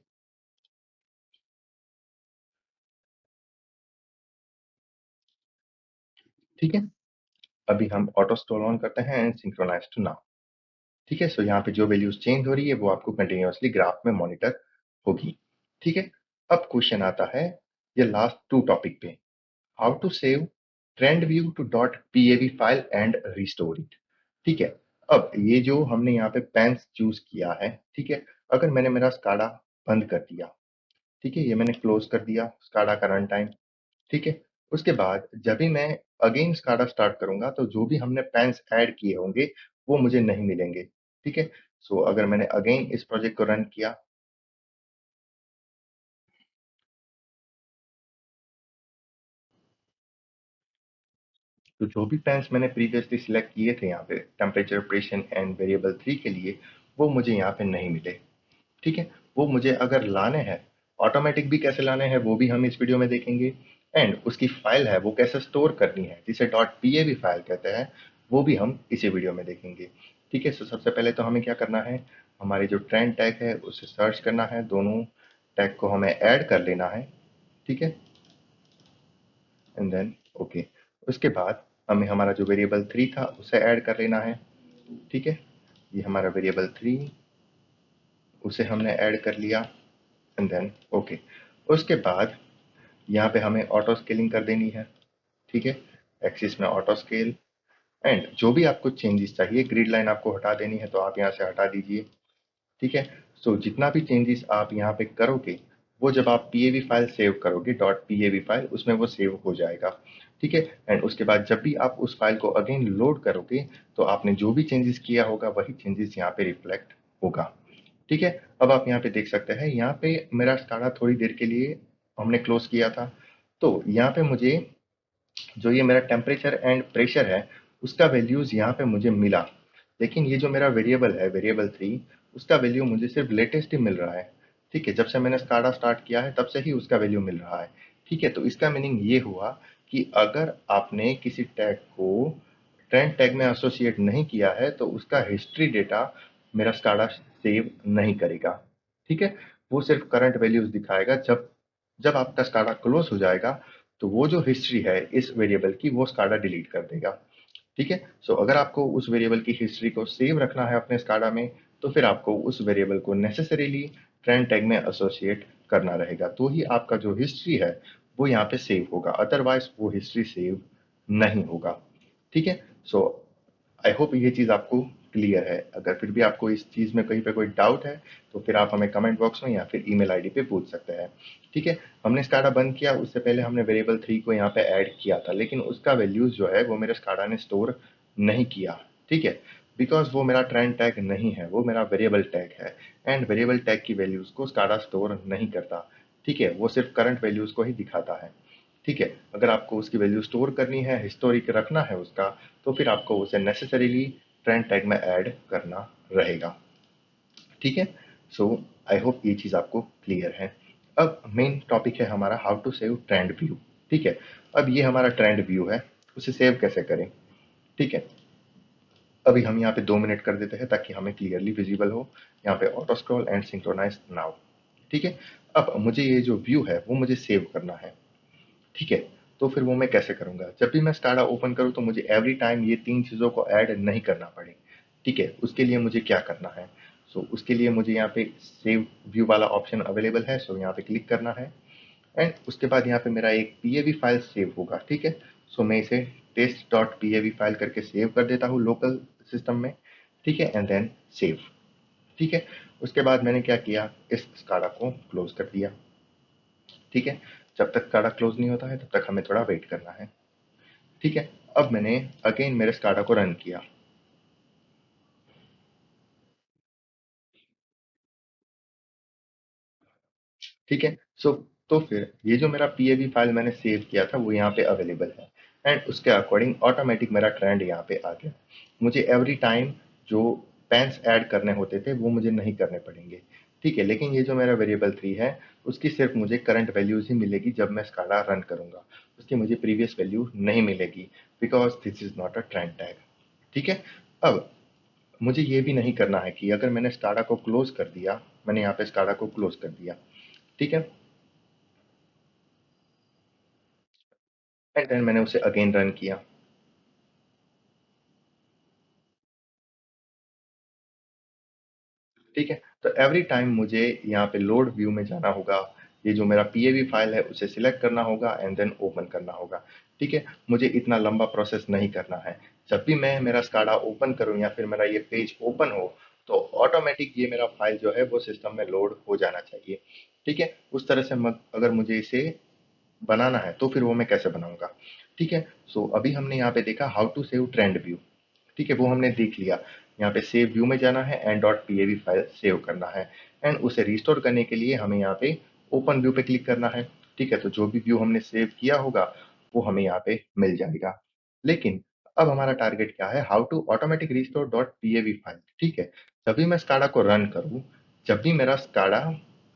A: ठीक है। अभी हम ऑटो स्टोर ऑन करते हैं एंड सिंक्रोनाइज टू नाउ, ठीक है। सो यहाँ पे जो वैल्यूज चेंज हो रही है वो आपको कंटिन्यूअसली ग्राफ में मॉनिटर होगी, ठीक है। अब क्वेश्चन आता है ये लास्ट 2 टॉपिक पे, how to save trend view to .pav file and restore it. ठीक है, अब ये जो हमने यहाँ पे पेन्स चूज किया है, ठीक है, अगर मैंने मेरा स्काडा बंद कर दिया, ठीक है, ये मैंने क्लोज कर दिया स्काडा का रन टाइम, ठीक है, उसके बाद जब भी मैं अगेन स्काडा स्टार्ट करूंगा तो जो भी हमने पेन्स ऐड किए होंगे वो मुझे नहीं मिलेंगे। ठीक है, सो अगर मैंने अगेन इस प्रोजेक्ट को रन किया, तो जो भी पेन्स मैंने प्रीवियसली सिलेक्ट किए थे यहाँ पे टेम्परेचर, प्रेशन एंड वेरिएबल 3 के लिए, वो मुझे यहाँ पे नहीं मिले। ठीक है, वो मुझे अगर लाने हैं, ऑटोमेटिक भी कैसे लाने हैं वो भी हम इस वीडियो में देखेंगे, एंड उसकी फाइल है वो कैसे स्टोर करनी है जिसे .pav फाइल कहते हैं, वो भी हम इसी वीडियो में देखेंगे। ठीक है, तो सबसे पहले तो हमें क्या करना है, हमारी जो ट्रेंड टैग है उसे सर्च करना है, दोनों टैग को हमें ऐड कर लेना है। ठीक है, एंड देन ओके, उसके बाद हमें हमारा जो वेरिएबल 3 था उसे ऐड कर लेना है। ठीक है, ये हमारा वेरिएबल 3, उसे हमने ऐड कर लिया, एंड देन ओके, उसके बाद यहाँ पे हमें ऑटो स्केलिंग कर देनी है। ठीक है, एक्सिस में ऑटो स्केल, एंड जो भी आपको चेंजेस चाहिए, ग्रिड लाइन आपको हटा देनी है तो आप यहाँ से हटा दीजिए। ठीक है, सो जितना भी चेंजेस आप यहाँ पे करोगे वो जब आप pav फाइल सेव करोगे .pav फाइल, उसमें वो सेव हो जाएगा। ठीक है, एंड उसके बाद जब भी आप उस फाइल को अगेन लोड करोगे तो आपने जो भी चेंजेस किया होगा वही चेंजेस यहाँ पे रिफ्लेक्ट होगा। ठीक है, अब आप यहाँ पे देख सकते हैं, यहाँ पे मेरा स्काडा थोड़ी देर के लिए हमने क्लोज किया था, तो यहाँ पे मुझे जो ये मेरा टेम्परेचर एंड प्रेशर है उसका वैल्यूज यहाँ पे मुझे मिला, लेकिन ये जो मेरा वेरिएबल है वेरिएबल 3, उसका वैल्यू मुझे सिर्फ लेटेस्ट ही मिल रहा है। ठीक है, जब से मैंने स्काडा स्टार्ट किया है तब से ही उसका वैल्यू मिल रहा है। ठीक है, तो इसका मीनिंग ये हुआ कि अगर आपने किसी टैग को ट्रेंड टैग में एसोसिएट नहीं किया है तो उसका हिस्ट्री डेटा मेरा स्काडा सेव नहीं करेगा। ठीक है, वो सिर्फ करंट वैल्यूज दिखाएगा, जब जब आपका स्काडा क्लोज हो जाएगा तो वो जो हिस्ट्री है इस वेरिएबल की वो स्काडा डिलीट कर देगा। ठीक है, सो अगर आपको उस वेरिएबल की हिस्ट्री को सेव रखना है अपने स्काडा में तो फिर आपको उस वेरिएबल को नेसेसरीली ट्रेंड टैग में एसोसिएट करना रहेगा, तो ही आपका जो हिस्ट्री है वो यहाँ पे सेव होगा, अदरवाइज वो हिस्ट्री सेव नहीं होगा। ठीक है, सो आई होप ये चीज़ आपको क्लियर है। अगर फिर भी आपको इस चीज़ में कहीं पे कोई डाउट है तो फिर आप हमें कमेंट बॉक्स में या फिर ईमेल आईडी पे पूछ सकते हैं। ठीक है, हमने स्काडा बंद किया उससे पहले हमने वेरिएबल 3 को यहाँ पे ऐड किया था, लेकिन उसका वैल्यूज जो है वो मेरे स्काडा ने स्टोर नहीं किया। ठीक है, बिकॉज वो मेरा ट्रेंड टैग नहीं है, वो मेरा वेरिएबल टैग है, एंड वेरिएबल टैग की वैल्यूज को स्काडा स्टोर नहीं करता। ठीक है, वो सिर्फ करंट वैल्यूज को ही दिखाता है। ठीक है, अगर आपको उसकी वैल्यू स्टोर करनी है, हिस्टोरिक रखना है उसका, तो फिर आपको उसे नेसेसरीली ट्रेंड टैग में ऐड करना रहेगा। ठीक है, सो आई होप ये चीज़ आपको क्लियर है। अब मेन टॉपिक है हमारा how to save trend view. ठीक है, अब ये हमारा ट्रेंड व्यू है, उसे सेव कैसे करें। ठीक है, अभी हम यहाँ पे 2 मिनट कर देते हैं ताकि हमें क्लियरली विजिबल हो। यहाँ पे auto scroll and synchronize now. ठीक है, अब मुझे ये जो व्यू है वो मुझे सेव करना है। ठीक है, तो फिर वो मैं कैसे करूंगा, जब भी मैं स्काडा ओपन करूं तो मुझे एवरी टाइम ये 3 चीज़ों को ऐड नहीं करना पड़े। ठीक है, उसके लिए मुझे क्या करना है, सो उसके लिए मुझे यहाँ पे सेव व्यू वाला ऑप्शन अवेलेबल है, सो यहाँ पे क्लिक करना है, एंड उसके बाद यहाँ पे मेरा एक pav फाइल सेव होगा। ठीक है, सो मैं इसे test.pav फाइल करके सेव कर देता हूँ लोकल सिस्टम में। ठीक है, एंड देन सेव। ठीक है, उसके बाद मैंने क्या किया, इस स्काडा को क्लोज कर दिया। ठीक है, जब तक स्काडा क्लोज नहीं होता है तब तक हमें थोड़ा वेट करना है। ठीक है, अब मैंने अगेन मेरे स्काडा को रन किया। ठीक है, सो तो फिर ये जो मेरा pav फाइल मैंने सेव किया था वो यहाँ पे अवेलेबल है, एंड उसके अकॉर्डिंग ऑटोमेटिक मेरा ट्रेंड यहाँ पे आ गया। मुझे एवरी टाइम जो पेन्स ऐड करने होते थे वो मुझे नहीं करने पड़ेंगे। ठीक है, लेकिन ये जो मेरा वेरिएबल 3 है उसकी सिर्फ मुझे करंट वैल्यूज ही मिलेगी जब मैं स्काडा रन करूंगा, उसकी मुझे प्रीवियस वैल्यू नहीं मिलेगी, because this is not a trend tag. ठीक है, अब मुझे ये भी नहीं करना है कि अगर मैंने स्काडा को क्लोज कर दिया, मैंने यहाँ पे स्काडा को क्लोज कर दिया, ठीक है, एंड देन मैंने उसे अगेन रन किया। ठीक है, तो एवरी टाइम मुझे यहाँ पे लोड व्यू में जाना होगा, ये जो मेरा पीएवी फाइल है उसे सिलेक्ट करना होगा एंड देन ओपन करना होगा। ठीक है, मुझे इतना लंबा प्रोसेस नहीं करना है। जब भी मैं मेरा स्काडा ओपन करूं या फिर मेरा ये पेज ओपन हो तो ऑटोमेटिक ये मेरा फाइल जो है वो सिस्टम में लोड हो जाना चाहिए। ठीक है, उस तरह से अगर मुझे इसे बनाना है तो फिर वो मैं कैसे बनाऊंगा। ठीक है, सो अभी हमने यहाँ पे देखा how to save trend view. ठीक है, वो हमने देख लिया। यहाँ पे सेव व्यू में जाना है and dot PAV file save करना है एंड उसे रिस्टोर करने के लिए हमें यहाँ पे ओपन व्यू पे क्लिक करना है। ठीक है, तो जो भी व्यू हमने सेव किया होगा वो हमें यहाँ पे मिल जाएगा। लेकिन अब हमारा टारगेट क्या है, how to automatic restore dot PAV file. ठीक है, जब भी मैं स्काडा को रन करूँ, जब भी मेरा स्काडा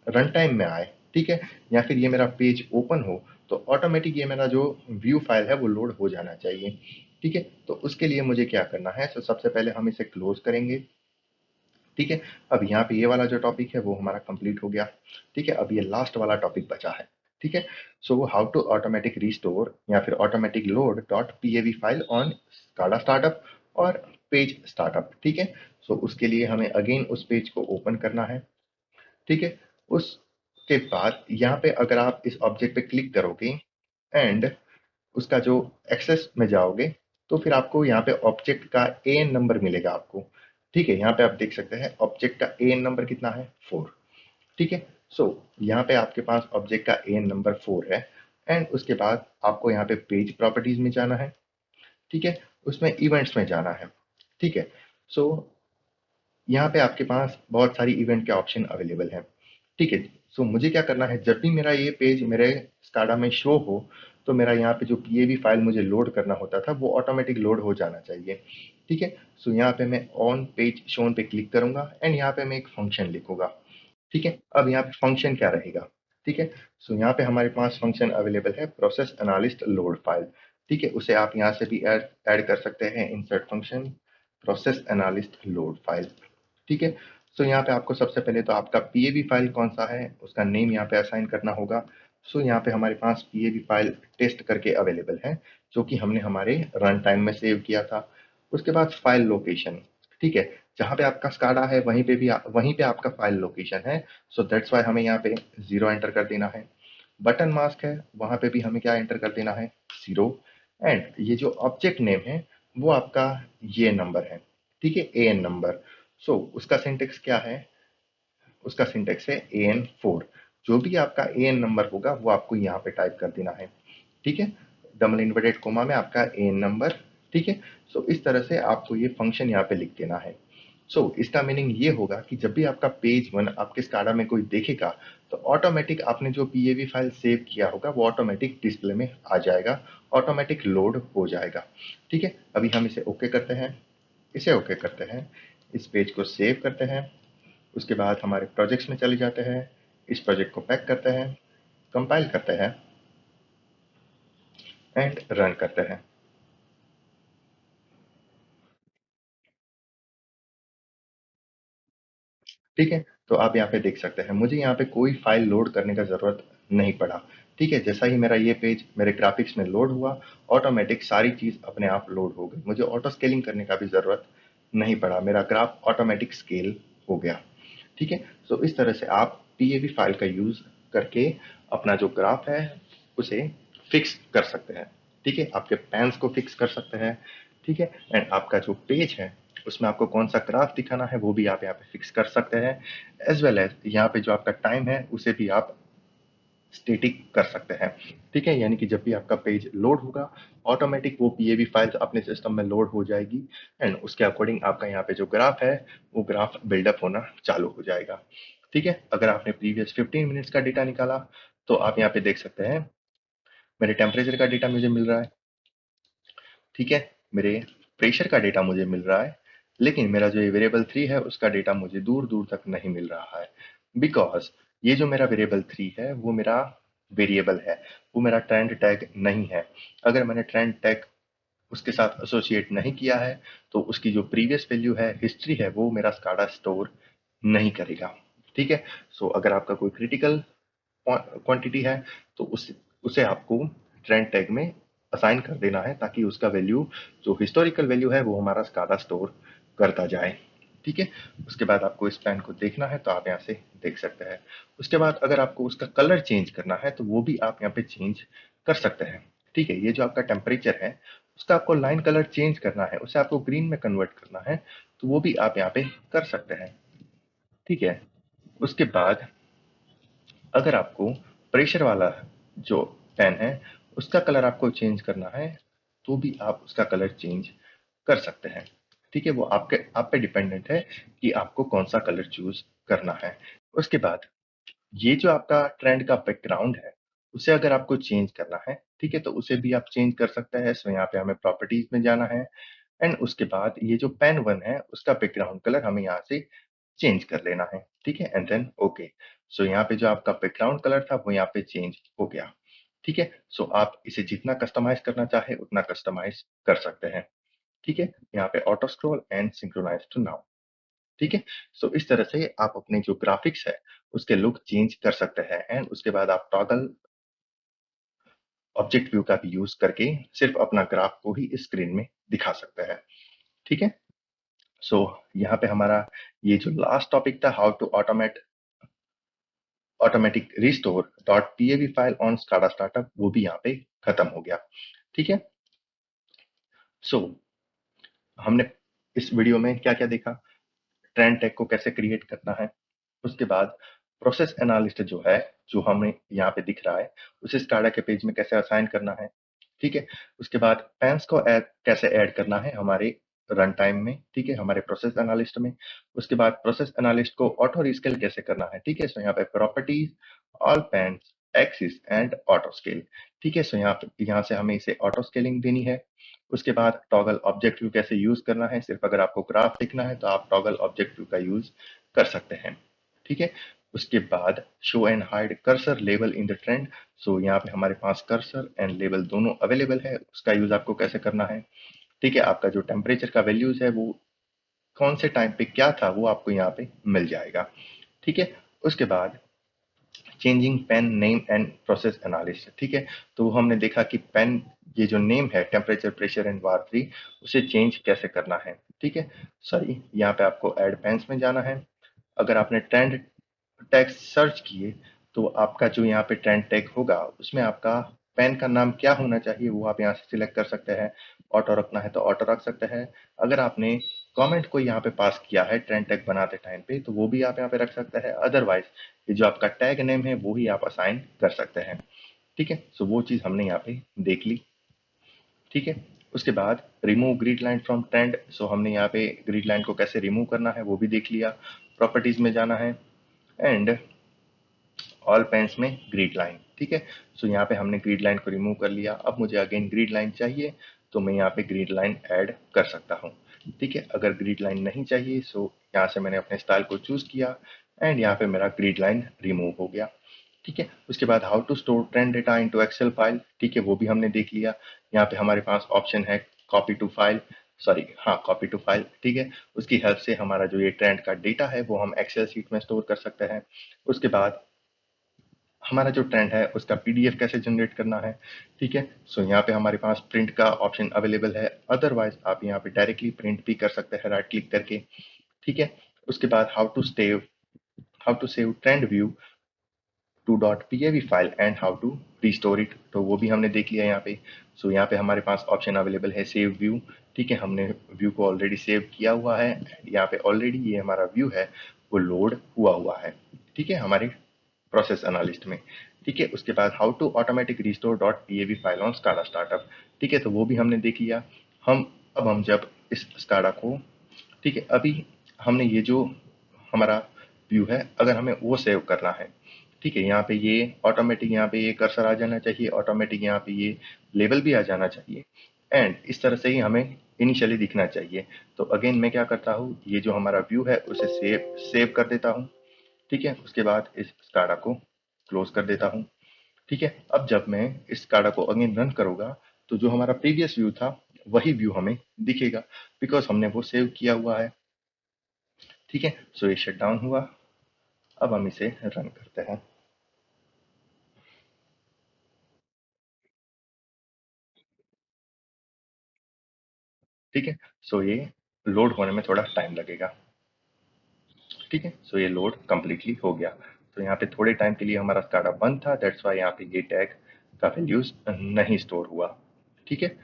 A: रन टाइम में आए, ठीक है, या फिर ये मेरा पेज ओपन हो तो ऑटोमेटिक ये मेरा जो व्यू फाइल है वो लोड हो जाना चाहिए। ठीक है, तो उसके लिए मुझे क्या करना है, तो सबसे पहले हम इसे क्लोज करेंगे। ठीक है, अब यहाँ पे ये वाला जो टॉपिक है वो हमारा कंप्लीट हो गया। ठीक है, अब ये लास्ट वाला टॉपिक बचा है। ठीक है, so how to automatic restore या फिर automatic load dot PAV file on SCADA startup और पेज स्टार्टअप। ठीक है, सो उसके लिए हमें अगेन उस पेज को ओपन करना है। ठीक है, उसके बाद यहाँ पे अगर आप इस ऑब्जेक्ट पे क्लिक करोगे एंड उसका जो एक्सेस में जाओगे तो फिर आपको यहाँ पे ऑब्जेक्ट का एन नंबर मिलेगा आपको। ठीक है, यहाँ पे आप देख सकते हैं ऑब्जेक्ट का एन नंबर कितना है, 4। ठीक है, सो यहाँ पे आपके पास ऑब्जेक्ट का एन नंबर 4 है एंड उसके बाद आपको यहाँ पे पेज प्रॉपर्टीज में जाना है। ठीक है, उसमें इवेंट्स में जाना है। ठीक है, सो यहाँ पे आपके पास बहुत सारी इवेंट के ऑप्शन अवेलेबल हैं। ठीक है, सो मुझे क्या करना है, जब भी मेरा ये पेज मेरे स्काडा में शो हो तो मेरा यहाँ पे जो पीएवी फाइल मुझे लोड करना होता था वो ऑटोमेटिक लोड हो जाना चाहिए। ठीक है, सो यहाँ पे मैं ऑन पेज शोन पे क्लिक करूंगा एंड यहाँ पे मैं एक फंक्शन लिखूंगा। ठीक है, अब यहाँ पे फंक्शन क्या रहेगा। ठीक है, सो यहाँ पे हमारे पास फंक्शन अवेलेबल है प्रोसेस एनालिस्ट लोड फाइल। ठीक है, उसे आप यहाँ से भी ऐड कर सकते हैं, insert function process analyst load file. ठीक है, सो यहाँ पे आपको सबसे पहले तो आपका पीएवी फाइल कौन सा है उसका नेम यहाँ पे असाइन करना होगा। सो यहाँ पे हमारे पास पीएवी फाइल टेस्ट करके अवेलेबल है जो कि हमने हमारे रन टाइम में सेव किया था। उसके बाद फाइल लोकेशन। ठीक है, जहाँ पे आपका स्काडा है वहीं पे आपका फाइल लोकेशन है। सो दैट्स वाई हमें यहाँ पे 0 एंटर कर देना है। बटन मास्क है वहां पे भी हमें क्या एंटर कर देना है, 0। एंड ये जो ऑब्जेक्ट नेम है वो आपका ये नंबर है। ठीक है, एन नंबर। सो उसका सिंटेक्स क्या है, उसका सिंटेक्स है AN4। जो भी आपका एन नंबर होगा वो आपको यहाँ पे टाइप कर देना है। ठीक है, डबल इन्वर्टेड कोमा में आपका एन नंबर। ठीक है, सो इस तरह से आपको ये फंक्शन यहाँ पे लिख देना है। सो इसका मीनिंग ये होगा कि जब भी आपका पेज वन आपके स्काडा में कोई देखेगा तो ऑटोमेटिक आपने जो पीएवी फाइल सेव किया होगा वो ऑटोमेटिक डिस्प्ले में आ जाएगा, ऑटोमेटिक लोड हो जाएगा। ठीक है, अभी हम इसे ओके करते हैं। इसे ओके करते हैं, इस पेज को सेव करते हैं। उसके बाद हमारे प्रोजेक्ट्स में चले जाते हैं, इस प्रोजेक्ट को पैक करते हैं, कंपाइल करते हैं एंड रन करते हैं। ठीक है, तो आप यहाँ पे देख सकते हैं मुझे यहाँ पे कोई फाइल लोड करने का जरूरत नहीं पड़ा। ठीक है, जैसा ही मेरा ये पेज मेरे ग्राफिक्स में लोड हुआ ऑटोमेटिक सारी चीज अपने आप लोड हो गई, मुझे ऑटो स्केलिंग करने का भी जरूरत नहीं पड़ा, मेरा ग्राफ ऑटोमेटिक स्केल हो गया। ठीक है, सो इस तरह से आप पीएवी फाइल का यूज करके अपना जो ग्राफ है उसे फिक्स कर सकते हैं। ठीक है, आपके पैन्स को फिक्स कर सकते हैं। ठीक है, एंड आपका जो पेज है उसमें आपको कौन सा ग्राफ दिखाना है वो भी आप यहाँ पे फिक्स कर सकते हैं। एज वेल एज यहाँ पे जो आपका टाइम है उसे भी आप स्टेटिक कर सकते हैं। ठीक है, यानी कि जब भी आपका पेज लोड होगा ऑटोमेटिक वो पीएवी फाइल्स अपने सिस्टम में लोड हो जाएगी एंड उसके अकॉर्डिंग आपका यहाँ पे जो ग्राफ है वो ग्राफ बिल्डअप होना चालू हो जाएगा। ठीक है, अगर आपने प्रीवियस 15 मिनट्स का डेटा निकाला तो आप यहाँ पे देख सकते हैं मेरे टेम्परेचर का डेटा मुझे मिल रहा है। ठीक है, मेरे प्रेशर का डेटा मुझे मिल रहा है, लेकिन मेरा जो ये वेरिएबल 3 है उसका डेटा मुझे दूर दूर तक नहीं मिल रहा है। बिकॉज ये जो मेरा वेरिएबल 3 है वो मेरा वेरिएबल है, वो मेरा ट्रेंड टैग नहीं है। अगर मैंने ट्रेंड टैग उसके साथ एसोसिएट नहीं किया है तो उसकी जो प्रीवियस वैल्यू है, हिस्ट्री है, वो मेरा स्काडा स्टोर नहीं करेगा। ठीक है, सो अगर आपका कोई क्रिटिकल क्वांटिटी है तो उसे आपको ट्रेंड टैग में असाइन कर देना है ताकि उसका वैल्यू जो हिस्टोरिकल वैल्यू है वो हमारा स्काडा स्टोर करता जाए। ठीक है। उसके बाद आपको इस पेन को देखना है तो आप यहाँ से देख सकते हैं। उसके बाद अगर आपको उसका कलर चेंज करना है तो वो भी आप यहाँ पे चेंज कर सकते हैं। ठीक है, ये जो आपका टेम्परेचर है उसका आपको लाइन कलर चेंज करना है, उसे आपको ग्रीन में कन्वर्ट करना है, तो वो भी आप यहाँ पे कर सकते हैं। ठीक है। उसके बाद अगर आपको प्रेशर वाला जो पेन है उसका कलर आपको चेंज करना है तो भी आप उसका कलर चेंज कर सकते हैं। ठीक है, वो आप पे डिपेंडेंट है कि आपको कौन सा कलर चूज करना है। उसके बाद ये जो आपका ट्रेंड का बैकग्राउंड है उसे अगर आपको चेंज करना है, ठीक है, तो उसे भी आप चेंज कर सकते हैं। सो यहाँ पे हमें प्रॉपर्टीज में जाना है एंड उसके बाद ये जो पेन वन है उसका बैकग्राउंड कलर हमें यहाँ से चेंज कर लेना है। ठीक है, एंड देन ओके। सो यहाँ पे जो आपका बैकग्राउंड कलर था वो यहाँ पे चेंज हो गया। ठीक है, सो आप इसे जितना कस्टमाइज करना चाहे उतना कस्टमाइज कर सकते हैं। ठीक है, यहाँ पे auto scroll and synchronize to now. ठीक है, सो इस तरह से आप अपने जो ग्राफिक्स है उसके लुक चेंज कर सकते हैं एंड उसके बाद आप टॉगल ऑब्जेक्ट व्यू का भी यूज करके सिर्फ अपना ग्राफ को ही स्क्रीन में दिखा सकते हैं। ठीक है, सो यहाँ पे हमारा ये जो लास्ट टॉपिक था, how to automatic restore dot PAV file on SCADA startup, वो भी यहाँ पे खत्म हो गया। ठीक है, सो हमने इस वीडियो में क्या क्या देखा, ट्रेंड टैग को कैसे क्रिएट करना है, उसके बाद प्रोसेस एनालिस्ट जो है जो हमें यहाँ पे दिख रहा है उसे स्काडा के पेज में कैसे असाइन करना है। ठीक है, उसके बाद पैंस को कैसे ऐड करना है हमारे रन टाइम में, ठीक है, हमारे प्रोसेस एनालिस्ट में। उसके बाद प्रोसेस एनालिस्ट को ऑटो रीस्केल कैसे करना है। ठीक है, सो यहाँ पे properties, all panes, axis and auto scale. ठीक है, सो यहाँ से हमें इसे ऑटो स्केलिंग देनी है। उसके बाद टॉगल ऑब्जेक्ट व्यू कैसे यूज करना है, सिर्फ अगर आपको ग्राफ देखना है तो आप टॉगल ऑब्जेक्ट व्यू का यूज कर सकते हैं। ठीक है, उसके बाद show and hide cursor label in the trend. So यहाँ पे हमारे पास कर्सर एंड लेबल दोनों अवेलेबल है, उसका यूज आपको कैसे करना है। ठीक है, आपका जो टेम्परेचर का वैल्यूज है वो कौन से टाइम पे क्या था वो आपको यहाँ पे मिल जाएगा। ठीक है, उसके बाद changing pane name and process analysis. ठीक है, तो हमने देखा कि पेन ये जो नेम है temperature pressure and war free उसे चेंज कैसे करना है। ठीक है, सॉरी यहाँ पे आपको ऐड पेन्स में जाना है। अगर आपने ट्रेंड टैग सर्च किए तो आपका जो यहाँ पे ट्रेंड टैग होगा उसमें आपका पेन का नाम क्या होना चाहिए वो आप यहाँ से सिलेक्ट कर सकते हैं। ऑटो रखना है तो ऑटो रख सकते हैं। अगर आपने कमेंट को यहाँ पे पास किया है ट्रेंड टैग बनाते टाइम पे तो वो भी आप यहाँ पे रख सकते हैं। अदरवाइज ये जो आपका टैग नेम है वो ही आप असाइन कर सकते हैं। ठीक है, सो वो चीज हमने यहाँ पे देख ली। ठीक है, उसके बाद remove grid line from trend. So हमने यहाँ पे ग्रिड लाइन को कैसे रिमूव करना है वो भी देख लिया। प्रॉपर्टीज में जाना है एंड ऑल पेन्स में ग्रिड लाइन। ठीक है, सो यहाँ पे हमने ग्रिड लाइन को रिमूव कर लिया। अब मुझे अगेन ग्रिड लाइन चाहिए तो मैं यहाँ पे ग्रिड लाइन ऐड कर सकता हूँ। ठीक है, अगर ग्रिड लाइन नहीं चाहिए सो यहाँ से मैंने अपने स्टाइल को चूज किया एंड यहाँ पे मेरा ग्रिड लाइन रिमूव हो गया। ठीक है, उसके बाद how to store trend data into Excel file. ठीक है, वो भी हमने देख लिया। यहाँ पे हमारे पास ऑप्शन है कॉपी टू फाइल, सॉरी हाँ कॉपी टू फाइल। ठीक है, उसकी हेल्प से हमारा जो ये ट्रेंड का डेटा है वो हम एक्सेल सीट में स्टोर कर सकते हैं। उसके बाद हमारा जो ट्रेंड है उसका पीडीएफ कैसे जनरेट करना है। ठीक है, सो यहाँ पे हमारे पास प्रिंट का ऑप्शन अवेलेबल है। अदरवाइज आप यहाँ पे डायरेक्टली प्रिंट भी कर सकते हैं राइट क्लिक करके। ठीक है, उसके बाद how to save trend view to dot PAV file and how to restore it, तो वो भी हमने देख लिया यहाँ पे। सो यहाँ पे हमारे पास ऑप्शन अवेलेबल है सेव व्यू। ठीक है, हमने व्यू को ऑलरेडी सेव किया हुआ है। यहाँ पे ऑलरेडी ये हमारा व्यू है वो लोड हुआ है। ठीक है, हमारे प्रोसेस एनालिस्ट में। ठीक है, उसके बाद how to automatic restore dot PAV file on SCADA startup. ठीक है, तो वो भी हमने देख लिया। हम जब इस स्काडा को, ठीक है, अभी हमने ये जो हमारा व्यू है अगर हमें वो सेव करना है, ठीक है, यहाँ पे ये ऑटोमेटिक यहाँ पे ये कर्सर आ जाना चाहिए, ऑटोमेटिक यहाँ पे ये लेबल भी आ जाना चाहिए एंड इस तरह से ही हमें इनिशियली दिखना चाहिए। तो अगेन मैं क्या करता हूँ, ये जो हमारा व्यू है उसे सेव कर देता हूँ। ठीक है, उसके बाद इस स्काडा को क्लोज कर देता हूँ। ठीक है, अब जब मैं इस स्काडा को अगेन रन करूंगा तो जो हमारा प्रीवियस व्यू था वही व्यू हमें दिखेगा बिकॉज हमने वो सेव किया हुआ है। ठीक है, सो ये शट डाउन हुआ। अब हम इसे रन करते हैं। ठीक है, सो ये लोड होने में थोड़ा टाइम लगेगा। ठीक है, सो ये लोड कंप्लीटली हो गया। तो यहाँ पे थोड़े टाइम के लिए हमारा स्काडा बंद था, दैट्स वाई यहाँ पे ये टैग का वैल्यूज नहीं स्टोर हुआ। ठीक है,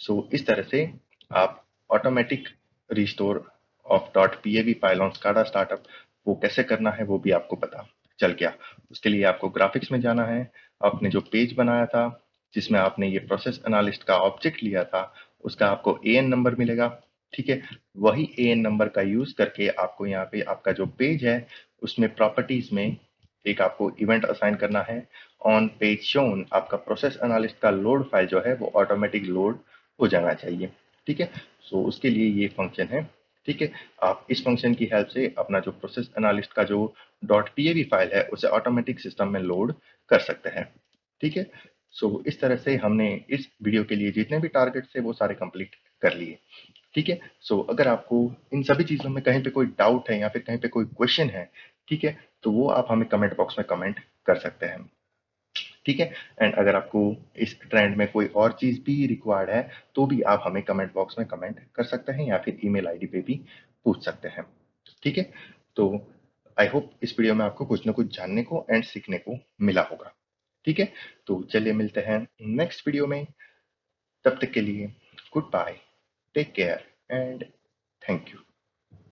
A: सो इस तरह से आप automatic restore of dot PAV file on SCADA startup वो कैसे करना है वो भी आपको पता चल गया। उसके लिए आपको ग्राफिक्स में जाना है, आपने जो पेज बनाया था जिसमें आपने ये प्रोसेस एनालिस्ट का ऑब्जेक्ट लिया था उसका आपको एएन नंबर मिलेगा। ठीक है, वही एएन नंबर का यूज करके आपको यहाँ पे आपका जो पेज है उसमें प्रॉपर्टीज में एक आपको इवेंट असाइन करना है। ऑन पेज शोन आपका प्रोसेस एनालिस्ट का लोड फाइल जो है वो ऑटोमेटिक लोड हो जाना चाहिए। ठीक है, सो उसके लिए ये फंक्शन है। ठीक है, आप इस फंक्शन की हेल्प से अपना जो प्रोसेस एनालिस्ट का जो डॉट पीएवी फाइल है उसे ऑटोमेटिक सिस्टम में लोड कर सकते हैं। ठीक है, सो इस तरह से हमने इस वीडियो के लिए जितने भी टारगेट थे वो सारे कंप्लीट कर लिए। ठीक है, सो अगर आपको इन सभी चीजों में कहीं पे कोई डाउट है या फिर कहीं पे कोई क्वेश्चन है, ठीक है, तो वो आप हमें कमेंट बॉक्स में कमेंट कर सकते हैं। ठीक है, एंड अगर आपको इस ट्रेंड में कोई और चीज भी रिक्वायर्ड है तो भी आप हमें कमेंट बॉक्स में कमेंट कर सकते हैं या फिर ईमेल आईडी पे भी पूछ सकते हैं। ठीक है, तो आई होप इस वीडियो में आपको कुछ ना कुछ जानने को एंड सीखने को मिला होगा। ठीक है, तो चलिए मिलते हैं नेक्स्ट वीडियो में। तब तक के लिए goodbye, take care and thank you.